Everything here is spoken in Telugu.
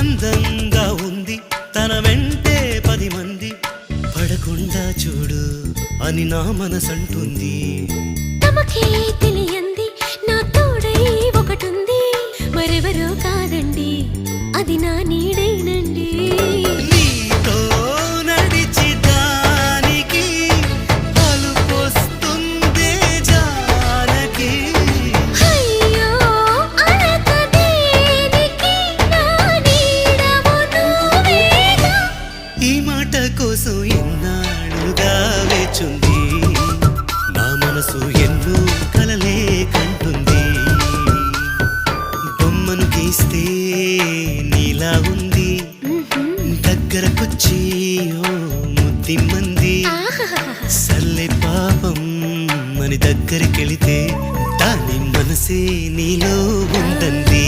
అందంగా ఉంది తన వెంటే 10 మంది పడకుండా చూడు అని నా మనసంటుంది. తమకే తెలియంది నా తోడై ఒకటుంది, మరెవరో కాదండి అది నా నీడేనండి. నీతో నడిచి దానికి అలుపొస్తుందే జానకి. అయ్యో అనక దేనికి నా నీడవు నువ్వేగా. ఈ మాట కోసం ఎన్నాళ్ళుగా వేచుంది నా మనసు ఎన్నో కలలే కంటుంది. బొమ్మను గీస్తే నీలా ఉంది దగ్గరకొచ్చి ఓ ముద్దిమ్మంది. సల్లే పాపం అని దగ్గరికెళితే దాని మనసే నీలో ఉందంది.